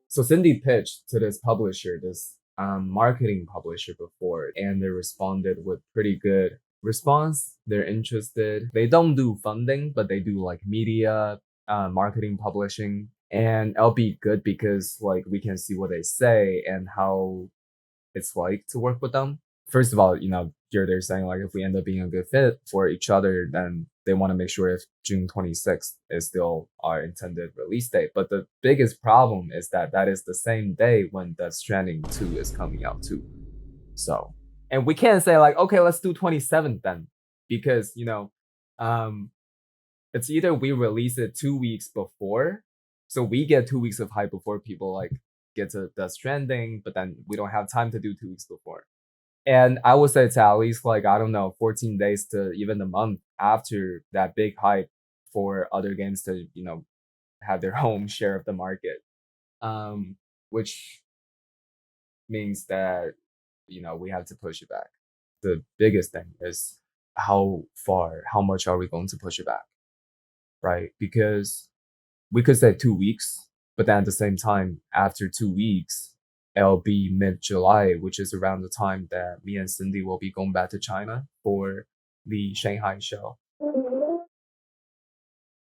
So Cindy pitched to this publisher, this marketing publisher before, and they responded with pretty good response. They're interested. They don't do funding, but they do like media, marketing, publishing, and it'll be good because like we can see what they say and how it's like to work with them. First of all, they're saying like if we end up being a good fit for each other, then they want to make sure if June 26th is still our intended release date. But the biggest problem is that that is the same day when Death Stranding 2 is coming out too. So, and we can't say like, okay, let's do 27th then, because, um, it's either we release it 2 weeks before, so we get 2 weeks of hype before people like get to Death Stranding, but then we don't have time to do 2 weeks before. And I would say it's at least like, I don't know, 14 days to even a month after that big hype for other games to, have their own share of the market. Which means that, we have to push it back. The biggest thing is how much are we going to push it back? Right? Because we could say 2 weeks, but then at the same time, after 2 weeks, it'll be mid-July, which is around the time that me and Cindy will be going back to China for the Shanghai show.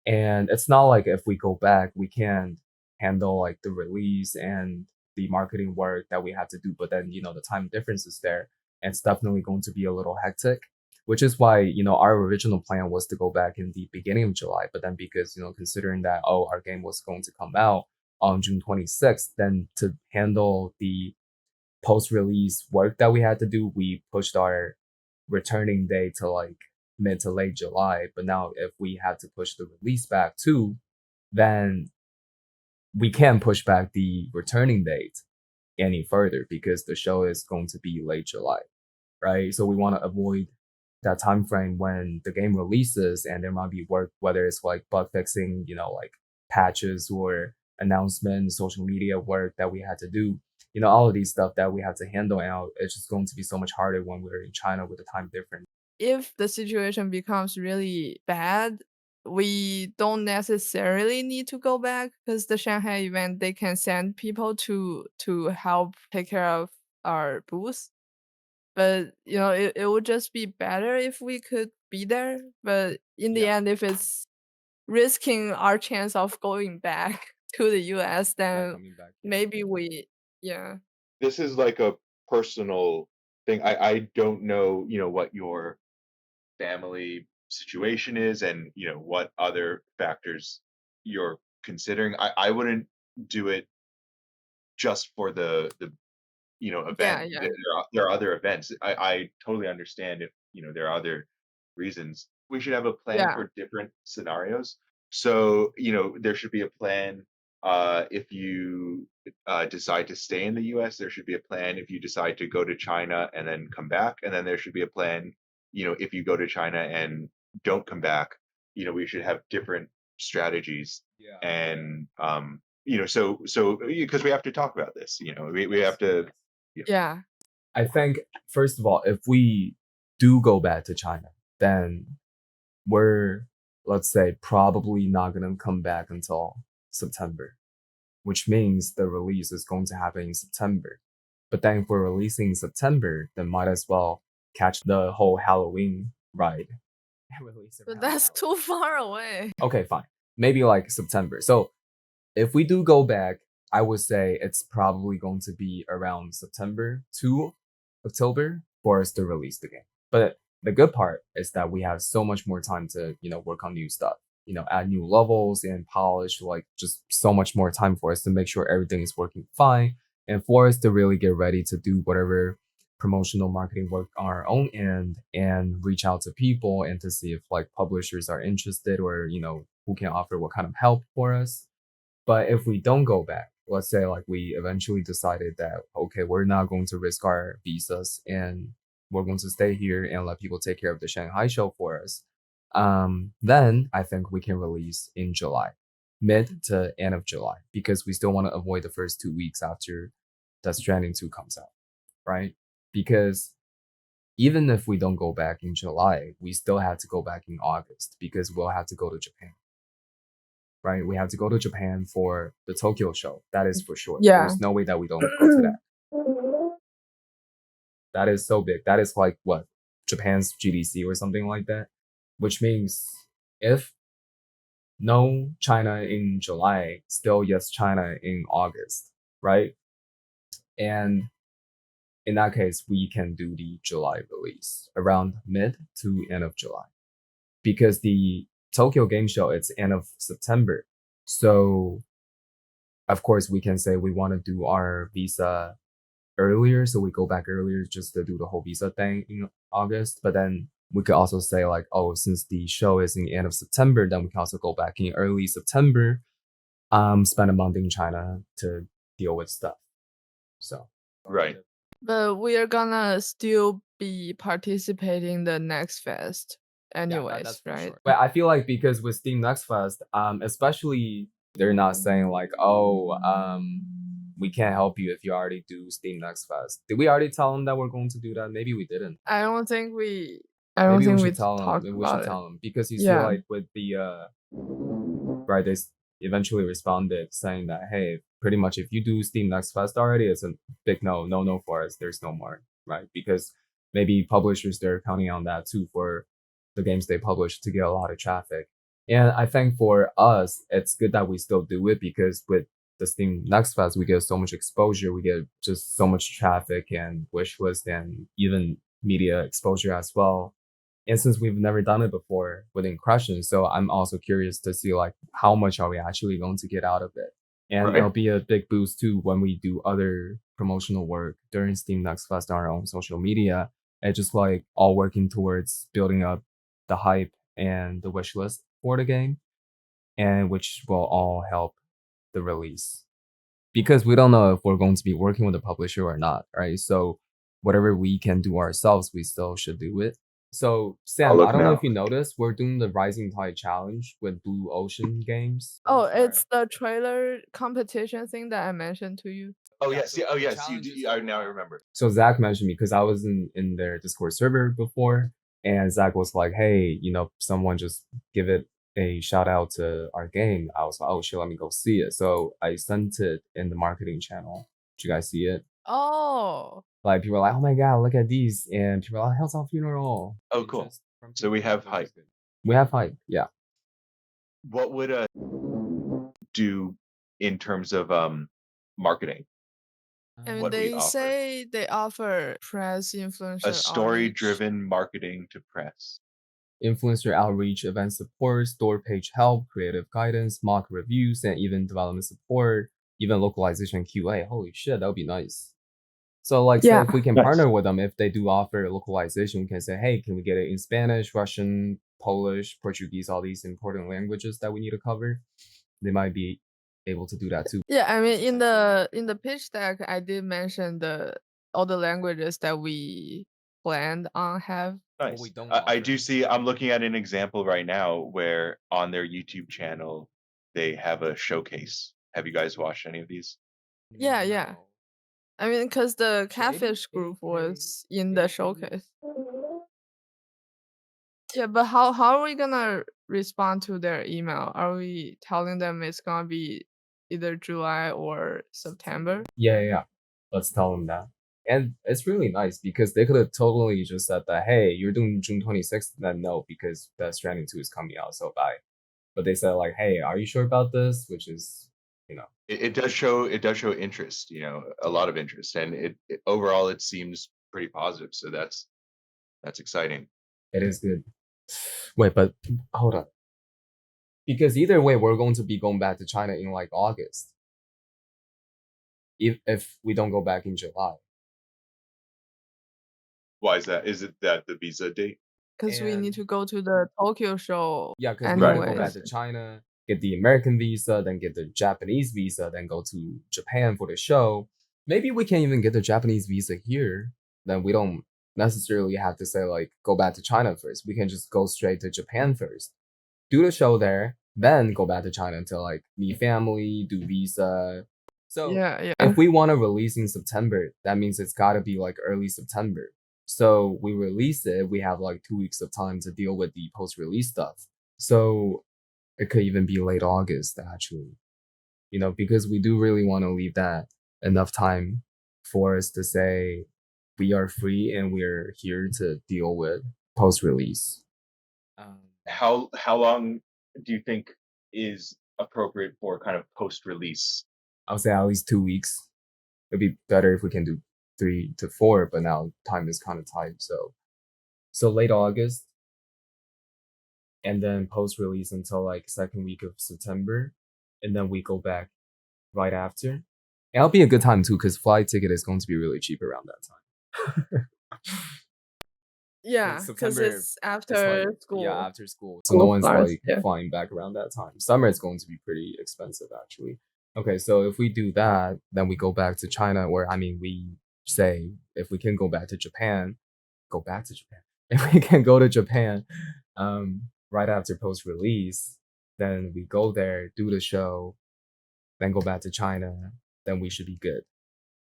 And it's not like if we go back, we can handle like the release and the marketing work that we have to do. But then, the time difference is there. And it's definitely going to be a little hectic, which is why, our original plan was to go back in the beginning of July. But then because, considering that, our game was going to come out on June 26th, then to handle the post-release work that we had to do, we pushed our returning date to like mid to late July. But now if we had to push the release back too, then we can't push back the returning date any further because the show is going to be late July, right? So we want to avoid that time frame when the game releases and there might be work, whether it's like bug fixing, like patches or announcements, social media work that we had to do, all of these stuff that we have to handle out. It's just going to be so much harder when we're in China with the time difference. If the situation becomes really bad, we don't necessarily need to go back because the Shanghai event, they can send people to help take care of our booth. But, it would just be better if we could be there. But in the Yeah, end, if it's risking our chance of going back to the US, yeah, then coming back. Yeah. maybe we yeah. This is like a personal thing. I don't know, what your family situation is and, what other factors you're considering. I wouldn't do it just for the Yeah, event. yeah. There are other events. I totally understand if, there are other reasons. We should have a plan Yeah. for different scenarios. So, there should be a plan if you decide to stay in the US. There should be a plan if you decide to go to China and then come back. And then there should be a plan, if you go to China and don't come back. We should have different strategies. Yeah. And so because we have to talk about this, we Yes. have to. Yes. Yeah. Yeah. I think first of all, if we do go back to China, then we're, let's say, probably not gonna come back until September, which means the release is going to happen in September. But then if we're releasing in September, then might as well catch the whole Halloween ride and release But around that's too Halloween. far away. Okay, fine. Maybe like September. So if we do go back, I would say it's probably going to be around September to October for us to release the game. But the good part is that we have so much more time to, work on new stuff, add new levels and polish, like just so much more time for us to make sure everything is working fine and for us to really get ready to do whatever promotional marketing work on our own end and reach out to people and to see if like publishers are interested or, who can offer what kind of help for us. But if we don't go back, let's say like we eventually decided that, okay, we're not going to risk our visas and we're going to stay here and let people take care of the Shanghai show for us, then I think we can release in July, mid to end of July, because we still want to avoid the first 2 weeks after Death Stranding 2 comes out, right? Because even if we don't go back in July, we still have to go back in August because we'll have to go to Japan, right? We have to go to Japan for the Tokyo show. That is for sure. Yeah. There's no way that we don't go to that. That is so big. That is like what? Japan's GDC or something like that. Which means if no China in July, still yes China in August, right? And in that case, we can do the July release around mid to end of July. Because the Tokyo Game Show, it's end of September. So of course we can say we want to do our visa earlier, so we go back earlier just to do the whole visa thing in August. But then we could also say like, oh, since the show is in the end of September, then we can also go back in early September, spend a month in China to deal with stuff. So Right. But we are gonna still be participating in the next fest anyways, that's for right? sure. But I feel like because with Steam Next Fest, especially they're not saying like, oh, we can't help you if you already do Steam Next Fest. Did we already tell them that we're going to do that? Maybe we didn't. I don't think we Maybe we should tell talked them. about We should it. tell them because you see, Yeah. like with the right, they eventually responded saying that, hey, pretty much if you do Steam Next Fest already, it's a big no for us. There's no more, right? Because maybe publishers they're counting on that too for the games they publish to get a lot of traffic. And I think for us, it's good that we still do it because with the Steam Next Fest, we get so much exposure, we get just so much traffic and wishlist and even media exposure as well. And since we've never done it before with Incursion, so I'm also curious to see like how much are we actually going to get out of it. And Right. it'll be a big boost too when we do other promotional work during Steam Next Fest on our own social media. And just like all working towards building up the hype and the wish list for the game, and which will all help the release. Because we don't know if we're going to be working with a publisher or not, right? So whatever we can do ourselves, we still should do it. So Sam, look I don't know now. if you noticed, we're doing the Rising Tide Challenge with Blue Ocean Games. Oh, it's the trailer competition thing that I mentioned to you. Oh Yeah, yes, so yeah, oh the yes, you challenge do. is Now I remember. So Zach mentioned me because I was in their Discord server before, and Zach was like, "Hey, someone just give it a shout out to our game." I was like, "Oh shit, let me go see it." So I sent it in the marketing channel. Did you guys see it? Oh. Like people were like, "Oh my god, look at these!" And people were like, "Hilltop Funeral." Oh, cool. So we have hype. We have hype, yeah. What would do in terms of marketing? I mean, What we they offer. say they offer press influencer A outreach. story-driven marketing to press. Influencer outreach, event support, store page help, creative guidance, mock reviews, and even development support, even localization QA. Holy shit, that would be nice. So like, say Yeah. if we can Nice. partner with them, if they do offer localization, we can say, hey, can we get it in Spanish, Russian, Polish, Portuguese, all these important languages that we need to cover? They might be able to do that too. Yeah, I mean in the pitch deck I did mention all the languages that we planned on have. Nice. we don't I offer. do see. I'm looking at an example right now where on their YouTube channel they have a showcase. Have you guys watched any of these? Yeah, yeah. No. I mean, because the maybe catfish group 8K, was in maybe the we- showcase. Yeah, but how are we gonna respond to their email? Are we telling them it's gonna be either July or September? Yeah. Let's tell them that. And it's really nice because they could have totally just said that, hey, you're doing June 26th, then no, because Death Stranding 2 is coming out, so bye. But they said like, hey, are you sure about this? Which is, It does show. It does show interest. A lot of interest, and overall it seems pretty positive. So that's exciting. it is good. Wait, but hold on. Because either way, we're going to be going back to China in like August. If we don't go back in July. Why is that? Is it that the visa date? Because we need And- to go to the Tokyo show. Yeah, because we gotta go back anyways. to China, get the American visa, then get the Japanese visa, then go to Japan for the show. Maybe we can even get the Japanese visa here. Then we don't necessarily have to say like go back to China first. We can just go straight to Japan first, do the show there, then go back to China to like meet family, do visa. So Yeah. if we want to release in September, that means it's gotta be like early September. So we release it, we have like 2 weeks of time to deal with the post-release stuff. So It could even be late August, actually. Because we do really want to leave that enough time for us to say we are free and we're here to deal with post-release. How long do you think is appropriate for kind of post-release? I would say at least 2 weeks. It'd be better if we can do 3 to 4, but now time is kind of tight. So late August, and then post-release until like second week of September, and then we go back right after. And it'll be a good time too, because flight ticket is going to be really cheap around that time. Yeah, because September it's It's after like, school. yeah, after school. So no School one's starts, like yeah. flying back around that time. Summer is going to be pretty expensive actually. Okay, so if we do that, then we go back to China, or I mean, we say if we can go back to Japan, go back to Japan. If we can go to Japan, right after post release, then we go there, do the show, then go back to China, then we should be good,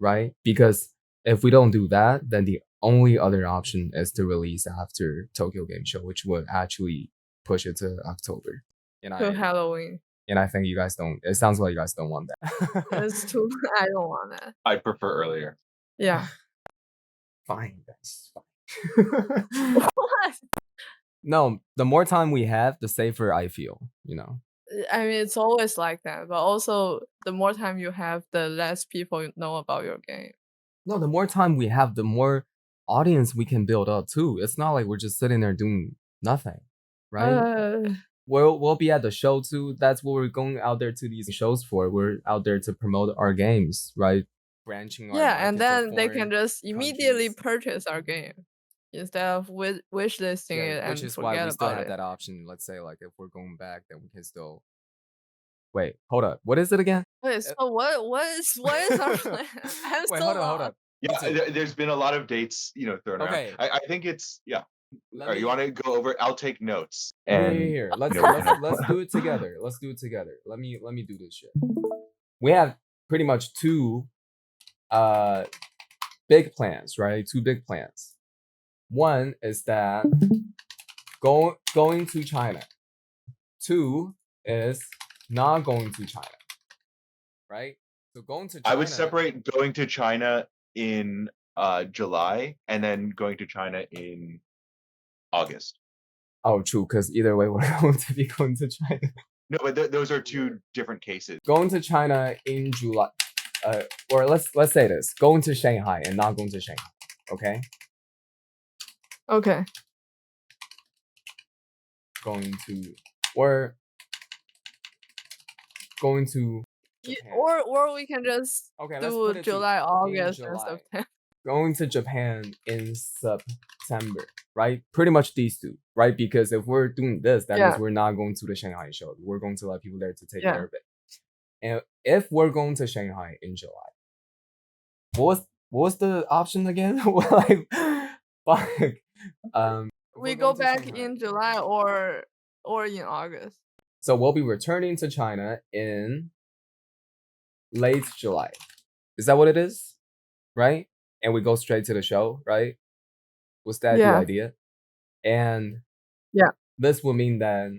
right? Because if we don't do that, then the only other option is to release after Tokyo Game Show, which would actually push it to October. And To I Halloween. and I think you guys don't. It sounds like you guys don't want that. It's too. I don't want that. I'd prefer earlier. Yeah. Fine, that's fine. What? No, the more time we have, the safer I feel. I mean, it's always like that, but also the more time you have, the less people know about your game. No, the more time we have, the more audience we can build up too. It's not like we're just sitting there doing nothing, right? We'll be at the show too. That's what we're going out there to these shows for. We're out there to promote our games, right? Branching our yeah, and market to then they can foreign just immediately countries. purchase our game instead of wishlisting Yeah, it which and is why forget we still about have it. that option. Let's say like if we're going back, then we can still. Wait, hold up. What is it again? Wait, so what is our plan? I'm Wait, so hold lost. up. Yeah, there's been a lot of dates, thrown around. Okay. I think it's Let Or you me. want to go over? I'll take notes. Here, And here. Let's we can let's do it together. Let's do it together. Let me do this shit. We have pretty much two big plans, right? Two big plans. One is that going to China. Two is not going to China. Right? So going to China. I would separate going to China in July and then going to China in August. Oh, true, because either way we're going to be going to China. No, but those are two different cases. Going to China in July. Or let's say this. Going to Shanghai and not going to Shanghai. Okay? Okay. Going to Japan. Or we can just Okay, do let's put it July, in August, and July. September. Going to Japan in September, right? Pretty much these two, right? Because if we're doing this, that means we're not going to the Shanghai show. We're going to let people there to take care of it. And if we're going to Shanghai in July, what was the option again? Like, fuck. We go back in July or in August. So we'll be returning to China in late July. Is that what it is? Right? And we go straight to the show, right? Was that the idea? And this will mean that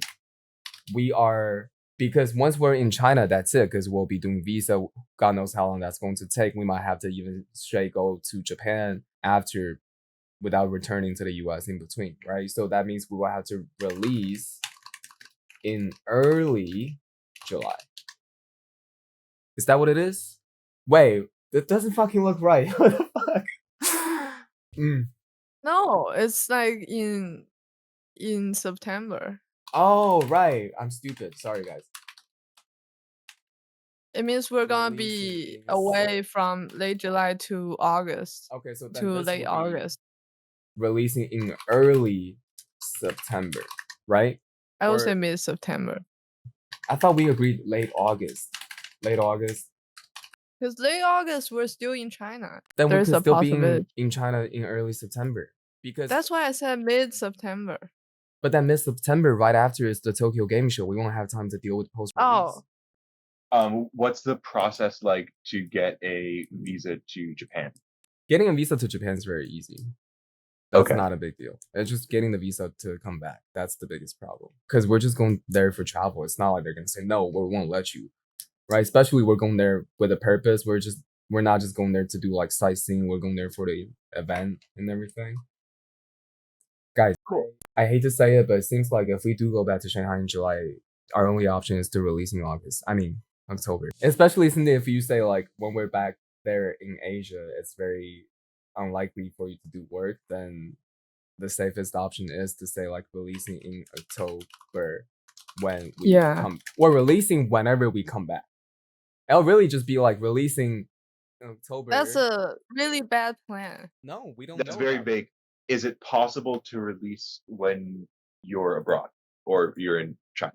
we are, because once we're in China, that's it, because we'll be doing visa. God knows how long that's going to take. We might have to even straight go to Japan after without returning to the US in between, right? So that means we will have to release in early July. Is that what it is? Wait, that doesn't fucking look right. What the fuck? No, it's like in September. Oh, right. I'm stupid. Sorry, guys. It means we're gonna be away from late July to August. Okay, so then to this late would be August. Releasing in early September, right? I would say mid-September. I thought we agreed late August. Late August. Because late August, we're still in China. Then There's we could a still be possibility. in China in early September. Because That's why I said mid-September. But then mid-September, right after is the Tokyo Game Show. We won't have time to deal with post-release. What's the process like to get a visa to Japan? Getting a visa to Japan is very easy. That's Okay. not a big deal. It's just getting the visa to come back. That's the biggest problem. Because we're just going there for travel. It's not like they're gonna say no, we won't let you. Right? Especially we're going there with a purpose. We're not just going there to do like sightseeing. We're going there for the event and everything. Guys, Cool. I hate to say it, but it seems like if we do go back to Shanghai in July, our only option is to release in August. I mean, October. Especially since if you say like when we're back there in Asia, it's very unlikely for you to do work, then the safest option is to say like releasing in October when we come, or releasing whenever we come back. It'll really just be like releasing in October. That's a really bad plan. No, we don't That's know very that. vague. Is it possible to release when you're abroad or you're in China?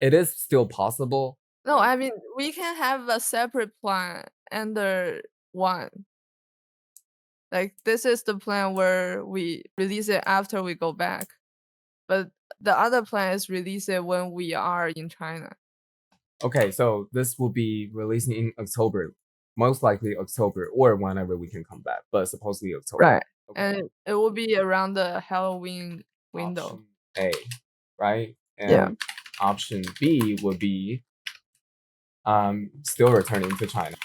It is still possible. No, I mean we can have a separate plan under one. Like this is the plan where we release it after we go back. But the other plan is release it when we are in China. Okay, so this will be releasing in October, most likely October or whenever we can come back, but supposedly October. Right. Okay. And it will be around the Halloween window. Option A, right? And Yeah. option B would be still returning to China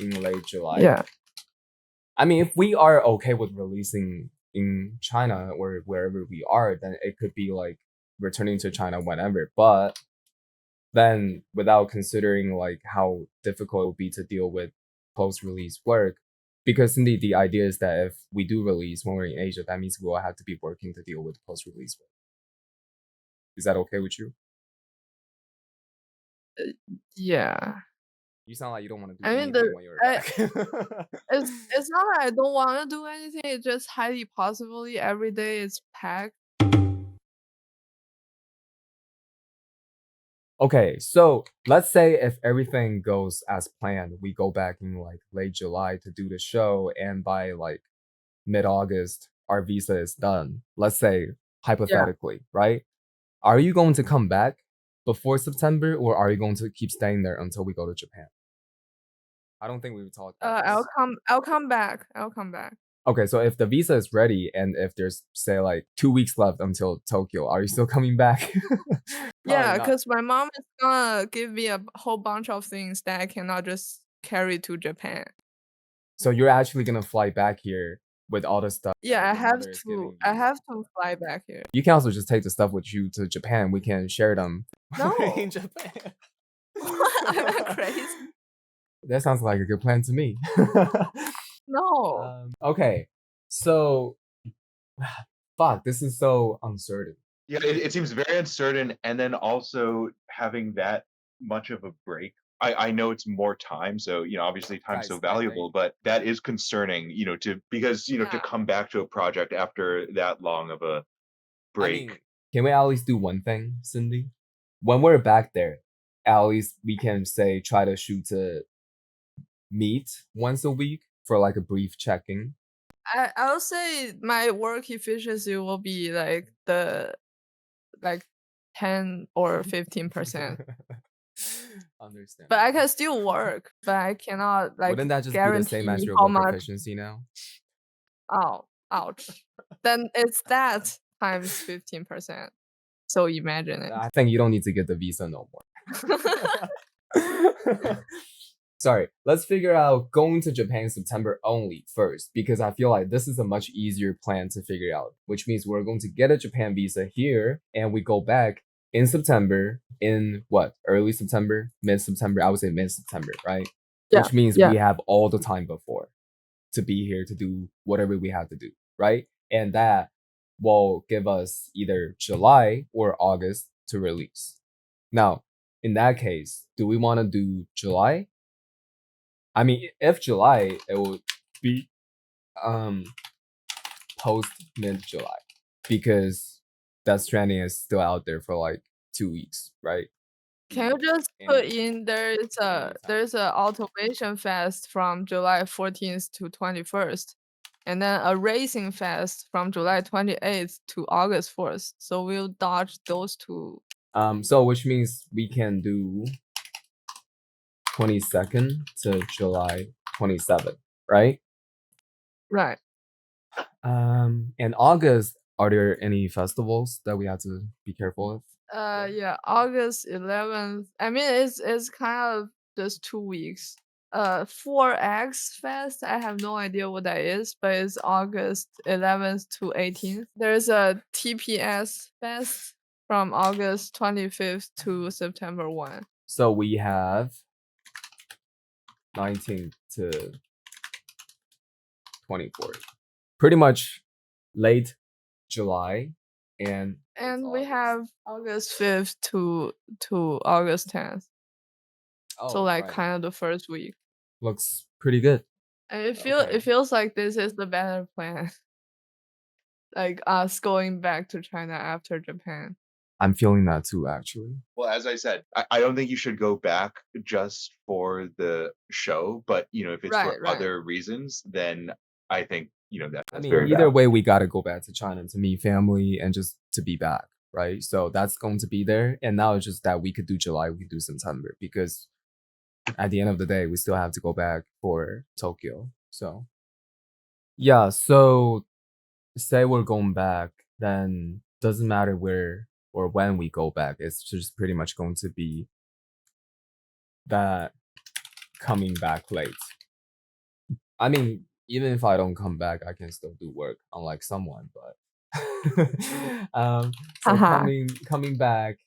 in late July. Yeah. I mean, if we are okay with releasing in China or wherever we are, then it could be like returning to China whenever. But then without considering like how difficult it would be to deal with post-release work, because indeed the idea is that if we do release when we're in Asia, that means we will have to be working to deal with post-release work. Is that okay with you? Yeah. You sound like you don't want to do I mean, anything when you're back. it's not that I don't want to do anything. It's just highly possibly every day is packed. Okay, so let's say if everything goes as planned, we go back in like late July to do the show, and by like mid-August, our visa is done. Let's say hypothetically, right? Are you going to come back before September, or are you going to keep staying there until we go to Japan? I don't think we've talked about this. I'll come back. I'll come back. Okay, so if the visa is ready and if there's say like 2 weeks left until Tokyo, are you still coming back? Yeah, because my mom is gonna give me a whole bunch of things that I cannot just carry to Japan. So you're actually gonna fly back here with all the stuff. Yeah, I your have mother is to. giving I you. have to fly back here. You can also just take the stuff with you to Japan. We can share them No. in Japan. What? Am I crazy? That sounds like a good plan to me. No. Okay, so fuck, this is so uncertain. Yeah, it seems very uncertain, and then also having that much of a break. I know it's more time, so obviously time's so Guys, I valuable, think- but that is concerning, because to Yeah. come back to a project after that long of a break. I mean, can we at least do one thing, Cindy? When we're back there, at least we can say try to shoot to meet once a week for like a brief check-in. I'll say my work efficiency will be like 10 or 15%. Understand. But I can still work, but I cannot like Wouldn't that just be the guarantee same as your how work much. efficiency now? Oh, ouch. Then it's that times 15%. So imagine it. I think you don't need to get the visa no more. Sorry, let's figure out going to Japan in September only first, because I feel like this is a much easier plan to figure out, which means we're going to get a Japan visa here and we go back in September, in what, early September, mid-September? I would say mid-September, right? Yeah, Which means yeah. we have all the time before to be here to do whatever we have to do, right? And that will give us either July or August to release. Now, in that case, do we want to do July? I mean, if July, it will be post mid-July, because Death Stranding is still out there for like 2 weeks, right? Can you just put in there's a automation fest from July 14th to 21st, and then a racing fest from July 28th to August 4th. So we'll dodge those two. So which means we can do 22nd to July 27th, right? Right. In August, are there any festivals that we have to be careful of? Yeah, August 11th. I mean, it's kind of just 2 weeks. 4X Fest. I have no idea what that is, but it's August 11th to 18th. There's a TPS Fest from August 25th to September 1. So we have 19th to 24th. Pretty much late July and And we have August 5th to August 10th. So like right. kind of the first week. Looks pretty good. And it Okay. feels like this is the better plan. Like us going back to China after Japan. I'm feeling that too, actually. Well, as I said, I don't think you should go back just for the show, but if it's for Right. other reasons, then I think that's I mean, very either valid. way, we gotta go back to China to meet family and just to be back, right? So that's going to be there. And now it's just that we could do July, we could do September, because at the end of the day, we still have to go back for Tokyo. So yeah, so say we're going back, then doesn't matter where or when we go back. It's just pretty much going to be that coming back late. I mean, even if I don't come back, I can still do work, unlike someone. But so Haha. coming back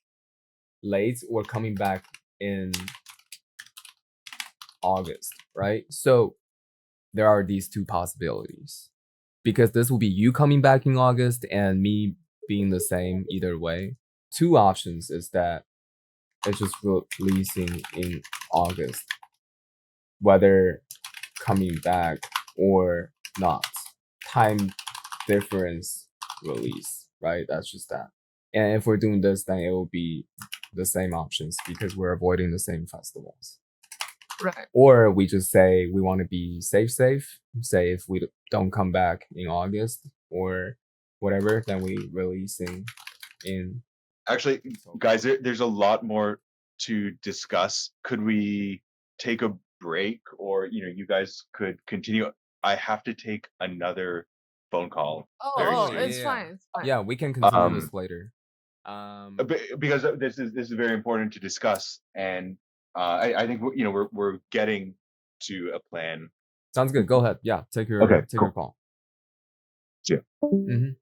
late or coming back in August, right? So there are these two possibilities, because this will be you coming back in August and me being the same either way. Two options is that it's just releasing in August, whether coming back or not. Time difference release, right? That's just that. And if we're doing this, then it will be the same options because we're avoiding the same festivals. Right. Or we just say we want to be safe. Say if we don't come back in August or whatever, then we releasing in. Actually, guys, there's a lot more to discuss. Could we take a break, or you guys could continue? I have to take another phone call very Oh, soon. it's fine. It's fine. Yeah, we can continue this Um, later. because this is very important to discuss, and I think we're getting to a plan. Sounds good. Go ahead. Yeah, take your Okay, take your cool. call. See ya. Mhm.